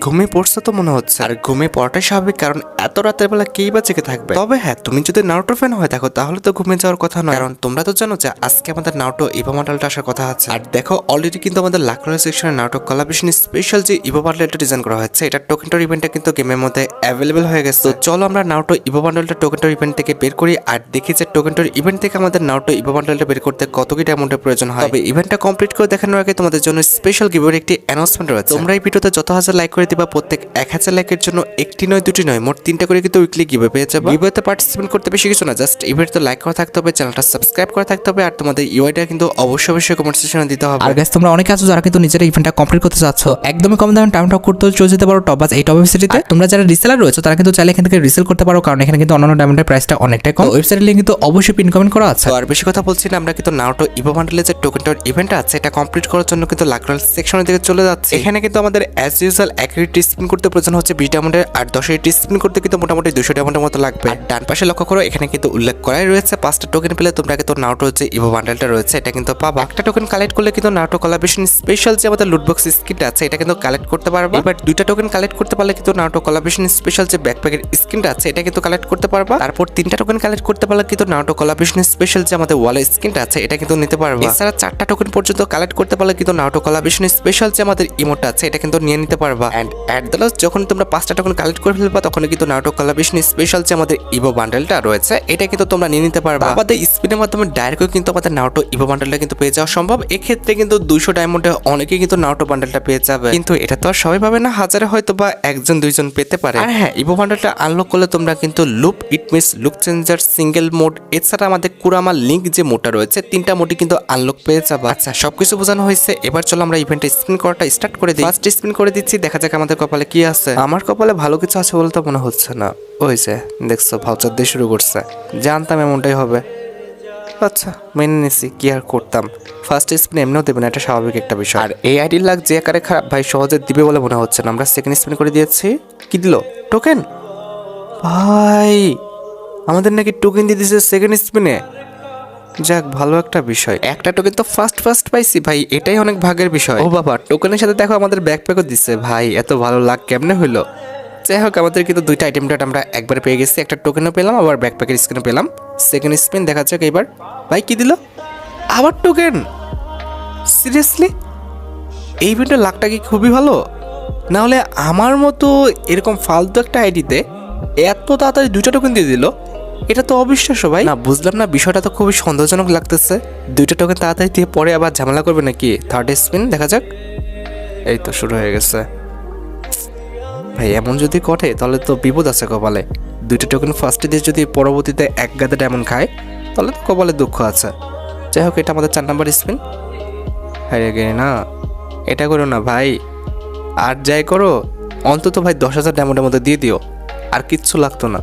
ঘুমিয়ে পড়ছে তো মনে হচ্ছে, আর ঘুমিয়ে পড়াটাই স্বাভাবিক, কারণ এত রাতের বেলা কেই বা জেগে থাকবে। তবে হ্যাঁ, তুমি যদি নারুটো ফ্যান হয়ে থাকো তাহলে তো ঘুমিয়ে যাওয়ার কথা নয়, কারণ তোমরা তো জানো যে আজকে আমাদের নারুটো ইভো বান্ডেলটা আসার কথা আছে। আর দেখো, অলরেডি কিন্তু আমাদের লাকড়া সেকশনে নারুটো কোলাবরেশন স্পেশাল যে ইভো বান্ডেলটা ডিজাইন করা হয়েছে, এটা টোকেনটার ইভেন্টটা কিন্তু গেমের মধ্যে অ্যাভেলেবেল হয়ে গেছে। তো চলো আমরা নারুটো ইভো বান্ডেলটা টোকেনটার ইভেন্ট থেকে বের করি আর দেখি যে টোকেনটার ইভেন্ট থেকে আমাদের নারুটো ইভো বান্ডেলটা বের করতে কত কি ডায়মন্ডের প্রয়োজন হয়। তবে ইভেন্টটা কমপ্লিট করে দেখানোর আগে তোমাদের জন্য স্পেশাল গিভওয়ের একটি অ্যানাউন্সমেন্ট রয়েছে। তোমরা এই ভিডিওতে যত হাজার লাইক করে দিবা, প্রত্যেক 1000 লাইকের জন্য একটি নয় দুটি নয় মোট 3টা করে কিন্তু উইকলি গিভওয়ে পেয়ে যাবে। গিভওয়েতে পার্টিসিপেট করতে বেশি কিছু না, জাস্ট এই ভিডিওতে লাইক করা থাকতে হবে, চ্যানেলটা সাবস্ক্রাইব করা থাকতে হবে, আর তোমাদের ইউআইটা কিন্তু অবশ্যই কমেন্ট সেকশনে দিতে হবে। আর গাইস, তোমরা অনেকে আছো যারা কিন্তু নিজের ইভেন্টটা কমপ্লিট করতে চাচ্ছ, একদমই কম দামে টাইম টক করতে চলে যেতে পারো টপ বাস এই টপ ওয়েবসাইটে। তোমরা যারা রিসেলার রয়েছে তারা কিন্তু চাইলে এখান থেকে রিসেল করতে পারো, কারণ এখানে কিন্তু অন্যান্য ডায়মন্ডের প্রাইসটা অনেকটাই কম। ওয়েবসাইটের লিংক কিন্তু অবশ্যই পিন কমেন্ট করা আছে। তো আর বেশি কথা বলছি না, আমরা কিন্তু নারুটো ইভো বান্ডেলের যে টোকেনটার ইভেন্ট আছে এটা কমপ্লিট করার জন্য কিন্তু লাকড়াল সেকশনের দিকে চলে যাচ্ছে। এখানে কিন্তু আমাদের অ্যাজ ইউজুয়াল অ্যাকুরেট স্পিন করতে প্রয়োজন হচ্ছে 20 ডায়মন্ডের, আর 10 স্পিন করতে কিন্তু মোটামুটি 200 ডায়মন্ডের মতো লাগবে। আর ডান পাশে লক্ষ্য করো, এখানে কিন্তু উল্লেখ করাই রয়েছে 5টা টোকেন পেলে তোমরা কিন্তু নারুটো যে ইভো বান্ডেলটা রয়েছে এটা কিন্তু পাবা। একটা টোকেন কালেক্ট করলে কিন্তু নারুটো কোলাবরেশন স্পেশাল যে আমাদের লুটবক্স স্কিনটা আছে এটা কিন্তু কালেক্ট করতে পারবা। এবার 2টা টোকেন কালেক্ট করতে পারলে কিন্তু নারুটো কোলাবরেশন স্পেশাল যে ব্যাকপ্যাকের স্কিনটা আছে এটা কিন্তু কালেক্ট করতে পারবা। তারপর 3টা টোকেন কালেক্ট করতে পারলে কিন্তু নারুটো কোলাবরেশন স্পেশাল যে আমাদের ওয়ালের স্কিনটা আছে এটা কিন্তু নিতে পারবা। এছাড়া 4টা টোকেন পর্যন্ত কালেক্ট করতে পারলে কিন্তু নারুটো কোলাবরেশন স্পেশাল যে আমাদের ইমোটটা আছে এটা কিন্তু নিয়ে নিতে পারবা। এন্ড এট দ্য লাস্ট যখন তোমরা 5টা টোকেন কালেক্ট করে ফেলবা তখন কিন্তু নারুটো কোলাবরেশন স্পেশাল যে আমাদের ইভো বান্ডেলটা রয়েছে এটা কিন্তু তোমরা নিয়ে নিতে পারবা। আমাদের স্পিনের মাধ্যমে ডাইরেক্ট কিন্তু আমাদের নারুটো ইভো বান্ডেলটা কিন্তু পেয়ে যাওয়া সম্ভব। এক্ষেত্রে কিন্তু 200 ডায়মন্ডে অনেকেই কিন্তু নারুটো বান্ডেলটা পেয়ে যাবে, কিন্তু এটা তো আর সবাই পাবে না, হাজারে হয়তো বা 1-2জন পেতে পারে। আর হ্যাঁ, ইভো বান্ডেলটা আনলক করলে তোমরা কিন্তু loop, it means look changer, single mode, এছাড়া আমাদের কুরামা লিঙ্ক যে মোডটা রয়েছে 3টা মোডই কিন্তু আনলক পেয়ে যাবে। আচ্ছা, সবকিছু বোঝানো হয়েছে, এবার চলো আমরা ইভেন্টে স্পিন করাটা স্টার্ট করে দিই। ফার্স্ট স্পিন করে দিচ্ছি, দেখা যাক আমাদের কপালে কি আছে। আমার কপালে ভালো কিছু আছে বলে তো মনে হচ্ছে না। ওই যে দেখছো, ভাউচার দিয়ে শুরু করছে, জানতাম এমনটাই হবে। আচ্ছা, মেনে নিছি, কি আর করতাম। ফার্স্ট স্পিন এমনিও দেবে না, এটা স্বাভাবিক একটা বিষয়। আর এই আইডির লাগ যে আকারে খারাপ ভাই, সহজে দিবে বলে মনে হচ্ছে না। আমরা সেকেন্ড স্পিন করে দিয়েছি, কি দিল? টোকেন। ভাই, আমাদের নাকি টোকেন দিয়ে দিয়েছে সেকেন্ড স্পিনে। যাক, ভালো একটা বিষয়। একটা টোকেন তো ফার্স্ট পাইছি ভাই, এটাই অনেক ভাগের বিষয়। ও বাবা, টোকেনের সাথে দেখো আমাদের ব্যাকপ্যাকও দিচ্ছে ভাই, এত ভালো লাগ কেমনে হইলো? যাই হোক, আমাদের কিন্তু 2টা আইটেম আমরা একবার পেয়ে গেছি, একটা টোকেনও পেলাম আবার ব্যাকপ্যাকের স্কিনও পেলাম। সেকেন্ড স্পিন দেখা যাক এবার। ভাই, কি দিল? আবার টোকেন? সিরিয়াসলি? এই ইভেন্টের লাকটা কি খুবই ভালো? না হলে আমার মতো এরকম ফালতু একটা আইডিতে এত তাড়াতাড়ি 2টা টোকেন দিয়ে দিল, এটা তো অবিশ্বাস্য ভাই। না, বুঝলাম না, বিষয়টা তো খুবই সন্দেহজনক লাগতেছে। 2টা টোকেন তাড়াতাড়ি দিয়ে পরে আবার ঝামেলা করবে নাকি? থার্ড স্পিন দেখা যাক। এই তো শুরু হয়ে গেছে ভাই। এমন যদি করে তাহলে তো বিপদ আছে কপালে। 2টা টোকেন ফার্স্টে দিয়ে যদি পরবর্তীতে এক গাদা ডায়মন্ড খায় তাহলে তো কপালে দুঃখ আছে। যাই হোক, এটা আমাদের 4 নাম্বার স্পিন। হারিয়ে গেলে না, এটা করো না ভাই, আর যাই করো অন্তত ভাই 10,000 ডায়মন্ডের মধ্যে দিয়ে দিও, আর কিচ্ছু লাগতো না।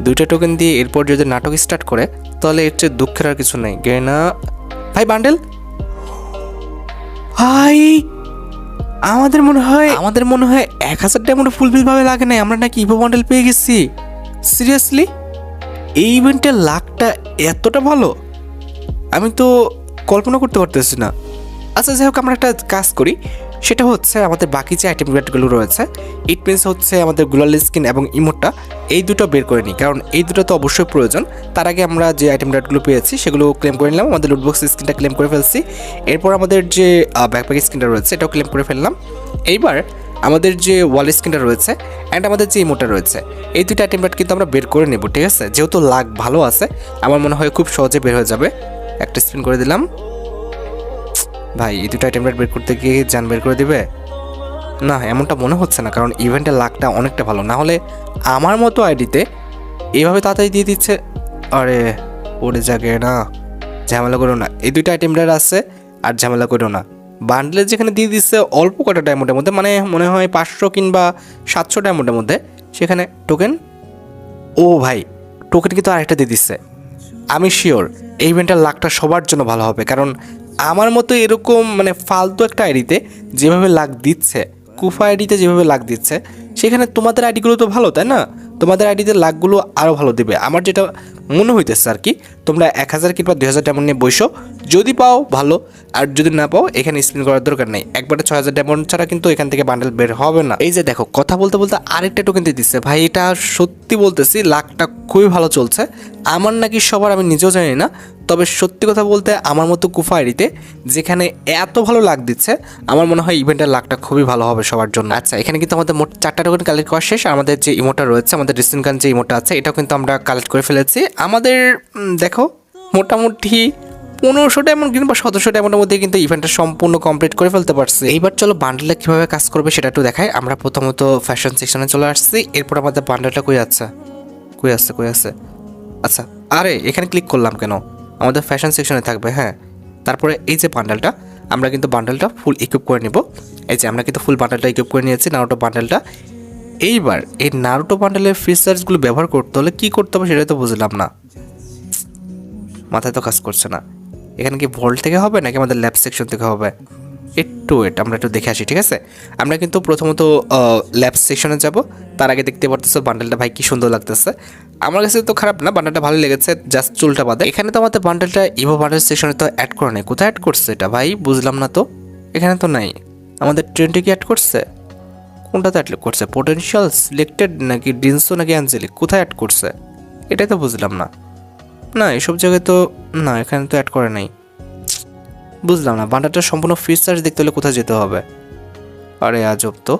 2টা টোকেন দিয়ে এরপর যদি নাটক স্টার্ট করে তাহলে এর চেয়ে দুঃখের আর কিছু নেই। গেনা ভাই, বান্ডেল ভাই। আমাদের মনে হয় 1000 ডায়মন্ড ফুলফিল ভাবে লাগে নাই, আমরা নাকি ইভো বান্ডেল পেয়ে গেছি। সিরিয়াসলি? এই ইভেন্টের লাকটা এতটা ভালো আমি তো কল্পনা করতে পারতেছি না। আচ্ছা, যাই হোক, আমরা একটা কাজ করি, সেটা হচ্ছে আমাদের বাকি যে আইটেম রেটগুলো রয়েছে, ইট মিনস হচ্ছে আমাদের গ্লোয়াল স্কিন এবং ইমোটটা, এই দুটো বের করে নিই, কারণ এই দুটো তো অবশ্যই প্রয়োজন। তার আগে আমরা যে আইটেম রেটগুলো পেয়েছি সেগুলো ক্লেম করে নিলাম। আমাদের লুটবক্স স্কিনটা ক্লেম করে ফেলছি, এরপর আমাদের যে ব্যাকপ্যাক স্কিনটা রয়েছে এটাও ক্লেম করে ফেললাম। এইবার আমাদের যে ওয়াল স্কিনটা রয়েছে অ্যান্ড আমাদের যে ইমোটটা রয়েছে, এই দুটো আইটেম রেট কিন্তু আমরা বের করে নেব, ঠিক আছে? যেহেতু লাক ভালো আছে, আমার মনে হয় খুব সহজে বের হয়ে যাবে। একটা স্পিন করে দিলাম। ভাই, এই দুটো আইটেম বের করতে গিয়ে জান বের করে দিবে না, এমনটা মনে হচ্ছে না, কারণ ইভেন্টের লাকটা অনেকটা ভালো। না হলে আমার মতো আইডিতে এইভাবে তাড়াতাড়ি দিয়ে দিচ্ছে। আরে ওরে জাগে না, ঝামেলা করো না। এই দুইটা আইটেম আছে, আর ঝামেলা করো না। বান্ডেলে যেখানে দিয়ে দিচ্ছে অল্প কটা ডায়মন্ডের মধ্যে, মানে মনে হয় 500 কিংবা 700 ডায়মন্ডের মধ্যে, সেখানে টোকেন। ও ভাই, টোকেন কিন্তু আরেকটা দিয়ে দিচ্ছে। আমি শিওর এই ইভেন্টের লাকটা সবার জন্য ভালো হবে, কারণ আমার মতো এরকম মানে ফালতু একটা আইডিতে যেভাবে লাক দিচ্ছে, কুফা আইডিতে যেভাবে লাক দিচ্ছে, সেখানে তোমাদের আইডিগুলো তো ভালো, তাই না? তোমাদের আইডিতে লাখগুলো আরও ভালো দেবে আমার যেটা মনে হইতেছে আর কি। তোমরা 1000 কিংবা 2000 ডায়মন্ড নিয়ে বসো, যদি পাও ভালো, আর যদি না পাও এখানে স্পিন করার দরকার নেই। একবারে 6000 ডায়মন্ড ছাড়া কিন্তু এখান থেকে বান্ডেল বের হবে না। এই যে দেখো, কথা বলতে বলতে আরেকটা টোকেন দিয়ে দিচ্ছে ভাই। এটা সত্যি বলতেছি লাকটা খুবই ভালো চলছে। আমার নাকি সবার, আমি নিজেও জানি না, তবে সত্যি কথা বলতে আমার মতো কুফা আইডিতে যেখানে এত ভালো লাক দিচ্ছে, আমার মনে হয় ইভেন্টের লাকটা খুবই ভালো হবে সবার জন্য। আচ্ছা, এখানে কিন্তু আমাদের মোট 4টা টোকেন কালেক্ট করা শেষ। আর আমাদের যে ইমোটা রয়েছে, আমাদের রিসেন্ট গান যে ইমোটা আছে, এটাও কিন্তু আমরা কালেক্ট করে ফেলেছি। আমাদের দেখো মোটামুটি 1500 ডায়মন্ড কিংবা 1700 ডায়মন্ডের মধ্যে কিন্তু ইভেন্টটা সম্পূর্ণ কমপ্লিট করে ফেলতে পারছি। এইবার চলো বান্ডেলটা কিভাবে কাজ করবে সেটা একটু দেখাই। আমরা প্রথমত ফ্যাশন সেকশনে চলে আসছি। এরপর আমাদের বান্ডেলটা কই আছে। আচ্ছা, আরে এখানে ক্লিক করলাম কেন? আমাদের ফ্যাশন সেকশনে থাকবে, হ্যাঁ। তারপরে এই যে বান্ডেলটা, আমরা কিন্তু বান্ডেলটা ফুল ইকুইপ করে নিব। এই যে আমরা কিন্তু ফুল বান্ডেলটা ইকুইপ করে নিয়েছি, নারুটো বান্ডেলটা। এইবার এই নারুটো বান্ডেলের ফিচার্সগুলো ব্যবহার করতে হলে কী করতে হবে সেটাই তো বুঝলাম না, মাথায় তো কাজ করছে না। এখানে কি ভোল্ট থেকে হবে নাকি আমাদের ল্যাব সেকশন থেকে হবে? একটু আমরা একটু দেখে আসি, ঠিক আছে? আমরা কিন্তু প্রথমত ল্যাব সেকশনে যাব। তার আগে দেখতে পারতেছো বান্ডেলটা ভাই কি সুন্দর লাগতেছে। আমার কাছে তো খারাপ না, বান্ডেলটা ভালো লেগেছে, জাস্ট চুলটা বাদে। এখানে তো আমাদের বান্ডেলটা ইভো বান্ডেল সেকশনে তো অ্যাড করে নেই। কোথায় অ্যাড করছে এটা ভাই? বুঝলাম না তো। এখানে তো নাই। আমাদের ট্রেন্ডে কি অ্যাড করছে? কোনটাতে অ্যাড করছে? পোটেনশিয়াল সিলেক্টেড নাকি ডিনসো নাকি অ্যাঞ্জেলিক? কোথায় অ্যাড করছে এটাই তো বুঝলাম না। না, এসব জায়গায় তো না, এখানে তো অ্যাড করে নাই। বুঝলাম না, বান্ডারটার সম্পূর্ণ ফিচার্স দেখতে হলে কোথায় যেতে হবে? আরে আজব তো।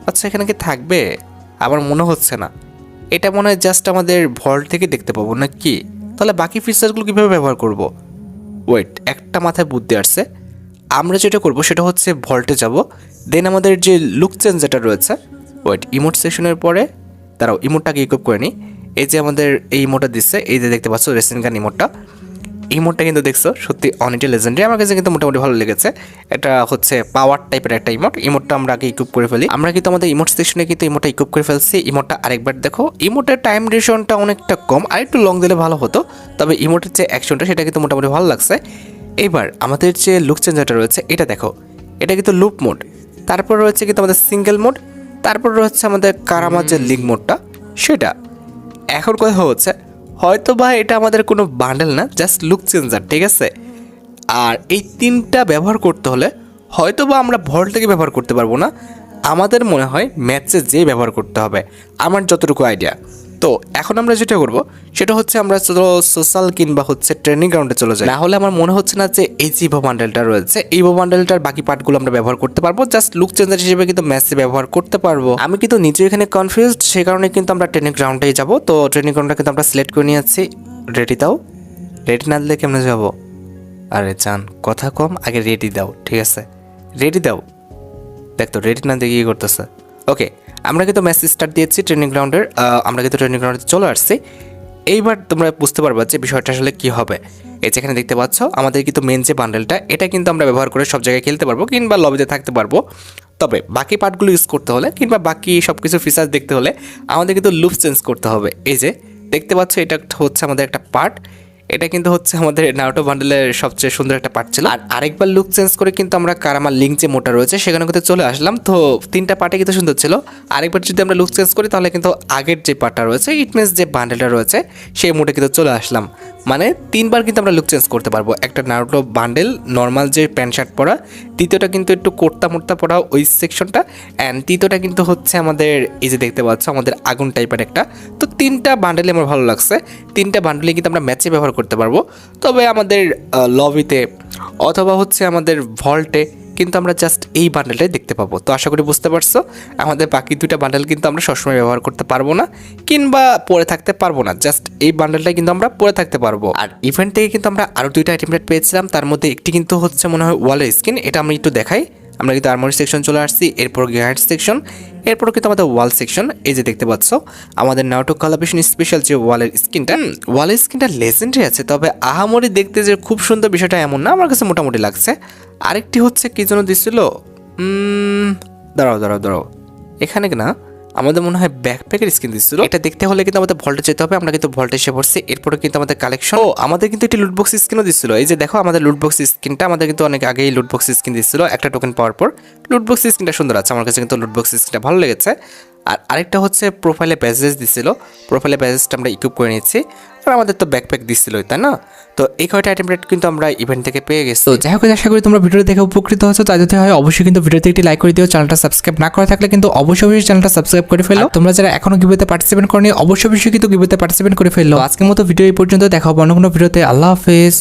আচ্ছা, এখানে কি থাকবে? আমার মনে হচ্ছে না। এটা মনে হয় জাস্ট আমাদের ভল্ট থেকে দেখতে পাবো না কি? তাহলে বাকি ফিচার্সগুলো কীভাবে ব্যবহার করব? ওয়েট, একটা মাথায় বুদ্ধি আসছে। আমরা যেটা করব সেটা হচ্ছে ভল্টে যাব, দেন আমাদের যে লুক চেঞ্জ যেটা রয়েছে, ওয়েট, ইমোট সেকশনের পরে তারাও ইমোটটাকে ইকুইপ করে নিই। এই যে আমাদের এই ইমোটটা দিচ্ছে, এই যে দেখতে পাচ্ছ রেসিং গান ইমোটটা। ইমোটটা কিন্তু দেখছো সত্যি অনেকটা লেজেন্ডারি, আমার কাছে কিন্তু মোটামুটি ভালো লেগেছে। এটা হচ্ছে পাওয়ার টাইপের একটা ইমোটটা আমরা আগে ইকুইপ করে ফেলি। আমরা কিন্তু আমাদের ইমোট সেকশনে কিন্তু ইমোটটা ইকুইপ করে ফেলছি। ইমোটটা আরেকবার দেখো, ইমোটের টাইম ডিউরেশনটা অনেকটা কম, আর একটু লং দিলে ভালো হতো, তবে ইমোটের যে অ্যাকশনটা সেটা কিন্তু মোটামুটি ভালো লাগছে। এইবার আমাদের যে লুক চেঞ্জারটা রয়েছে এটা দেখো, এটা কিন্তু লুপ মোড, তারপর রয়েছে কিন্তু আমাদের সিঙ্গেল মোড, তারপর রয়েছে আমাদের কারামার যে লিগ মোডটা সেটা। এখন কথা হচ্ছে, হয়তো বা এটা আমাদের কোনো বান্ডেল না, জাস্ট লুক চেঞ্জার, ঠিক আছে? আর এই 3টা ব্যবহার করতে হলে হয়তো বা আমরা ভল্ট থেকে ব্যবহার করতে পারবো না, আমাদের মনে হয় ম্যাচে যেয়ে ব্যবহার করতে হবে, আমার যতটুকু আইডিয়া। তো এখন আমরা যেটা করব সেটা হচ্ছে আমরা সোশ্যাল কিংবা হচ্ছে ট্রেনিং গ্রাউন্ডে চলে যাই। না হলে আমার মনে হচ্ছে না যে এই যে ইভো বান্ডেলটা রয়েছে, এই ইভো বান্ডেলটার বাকি পার্টগুলো আমরা ব্যবহার করতে পারবো, জাস্ট লুক চেঞ্জার হিসেবে কিন্তু ম্যাচে ব্যবহার করতে পারবো। আমি কিন্তু নিজে এখানে কনফিউজড, সেই কারণে কিন্তু আমরা ট্রেনিং গ্রাউন্ডেই যাবো। তো ট্রেনিং গ্রাউন্ডটা কিন্তু আমরা সিলেক্ট করে নিয়েছি। রেডি দাও। রেডি না দিলে কেমনে যাবো? আরে জান, কথা কম, আগে রেডি দাও, ঠিক আছে? রেডি দাও। দেখ তো রেডি না দিয়ে কি করতেছে। ওকে, আমরা কিন্তু ম্যাচ স্টার্ট দিয়েছি ট্রেনিং গ্রাউন্ডের। আমরা কিন্তু ট্রেনিং গ্রাউন্ডে চলে আসছি। এইবার তোমরা বুঝতে পারবা যে বিষয়টা আসলে কী হবে। এই যেখানে দেখতে পাচ্ছ আমাদের কিন্তু মেন যে বান্ডেলটা, এটা কিন্তু আমরা ব্যবহার করে সব জায়গায় খেলতে পারবো কিংবা লবিতে থাকতে পারবো। তবে বাকি পার্টগুলো ইউজ করতে হলে কিংবা বাকি সব কিছু ফিচার্স দেখতে হলে আমাদের কিন্তু লুপ চেঞ্জ করতে হবে। এই যে দেখতে পাচ্ছ এটা হচ্ছে আমাদের একটা পার্ট, এটা কিন্তু হচ্ছে আমাদের নারুটো বান্ডেলের সবচেয়ে সুন্দর একটা পার্ট ছিল। আর আরেকবার লুক চেঞ্জ করে কিন্তু আমরা কারামার লিঙ্ক যে মোটা রয়েছে সেখানে কিন্তু চলে আসলাম। তো 3টা পার্টে কিন্তু সুন্দর ছিল। আরেকবার যদি আমরা লুক চেঞ্জ করি তাহলে কিন্তু আগের যে পার্টটা রয়েছে, ইট মিনস যে বান্ডেলটা রয়েছে সেই মোটে কিন্তু চলে আসলাম। মানে 3বার কিন্তু আমরা লুক চেঞ্জ করতে পারবো। একটা নারুটো বান্ডেল নর্মাল যে প্যান্ট শার্ট পরা, দ্বিতীয়টা কিন্তু একটু কোর্তা মোর্তা পরা ওই সেকশনটা, অ্যান্ড তৃতীয়টা কিন্তু হচ্ছে আমাদের এই যে দেখতে পাচ্ছ আমাদের আগুন টাইপের একটা। তো 3টা বান্ডেলে আমার ভালো লাগছে। 3টা বান্ডেলে কিন্তু আমরা ম্যাচে ব্যবহার করতে পারবো। তবে আমাদের লবিতে অথবা হচ্ছে আমাদের ভল্টে কিন্তু আমরা জাস্ট এই বান্ডেলটাই দেখতে পাবো। তো আশা করি বুঝতে পারছো, আমাদের বাকি 2টা বান্ডেল কিন্তু আমরা সবসময় ব্যবহার করতে পারবো না কিংবা পরে থাকতে পারবো না, জাস্ট এই বান্ডেলটাই কিন্তু আমরা পরে থাকতে পারবো। আর ইভেন্ট থেকে কিন্তু আমরা আরও 2টা আইটেম পেয়েছিলাম, তার মধ্যে একটি কিন্তু হচ্ছে মনে হয় ওয়ালের স্কিন। এটা আমি একটু দেখাই। আমরা কিন্তু আর্মারি সেকশন চলে আসছি, এরপর গ্যারেন্ট সেকশন, এরপর কিন্তু আমাদের ওয়াল সেকশন। এই যে দেখতে পাচ্ছ আমাদের নারুটো কোলাবরেশন স্পেশাল যে ওয়ালের স্কিনটা লেজেন্ডারি আছে, তবে আহামরি দেখতে যে খুব সুন্দর বিষয়টা এমন না, আমার কাছে মোটামুটি লাগছে। আরেকটি হচ্ছে কি যেন দিছিল, দাঁড়াও, এখানে না আমাদের মনে হয় ব্যাকপ্যাকের স্কিন দিচ্ছিল। এটা দেখতে হলে কিন্তু আমাদের ভল্টে যেতে হবে, আমরা কিন্তু ভল্টে এসে পড়ছি। এরপরে কিন্তু আমাদের কালেকশন, ও আমাদের কিন্তু একটি লুটবক্স স্কিনও দিচ্ছিল। এই যে দেখো আমাদের লুটবক্স স্কিনটা, আমাদের কিন্তু অনেক আগেই লুটবক্স স্কিন দিচ্ছিল একটা টোকেন পাওয়ার পর। লুটবক্স স্কিনটা সুন্দর আছে, আমার কাছে কিন্তু লুটবক্স স্কিনটা ভালো লেগেছে। আর আরেকটা হচ্ছে প্রোফাইলে ব্যাজেস দিছিল, প্রোফাইলে ব্যাজেসটা আমরা ইকুইপ করে নিচ্ছি। আর আমাদের তো ব্যাকপ্যাক দিচ্ছিলই, তাই না? তো এই কয়টা আইটেম রেট কিন্তু আমরা ইভেন্ট থেকে পেয়ে গেছি। তো যাই হোক, আশা করি তোমরা ভিডিও দেখে উপকৃত হয়েছো। তাই যদি হয় অবশ্যই কিন্তু ভিডিওতে একটি লাইক করে দিও। চ্যানেলটা সাবস্ক্রাইব না করা থাকলে কিন্তু অবশ্যই চ্যানেলটা সাবস্ক্রাইব করে ফেলো। আর তোমরা যারা এখনো গিভওয়েতে পার্টিসিপেট করনি অবশ্যই কিন্তু গিভওয়েতে পার্টিসিপেট করে ফেলো। আজকের মতো ভিডিও এই পর্যন্ত, দেখা হবে অন্য কোনো ভিডিওতে। আল্লাহ হাফেজ।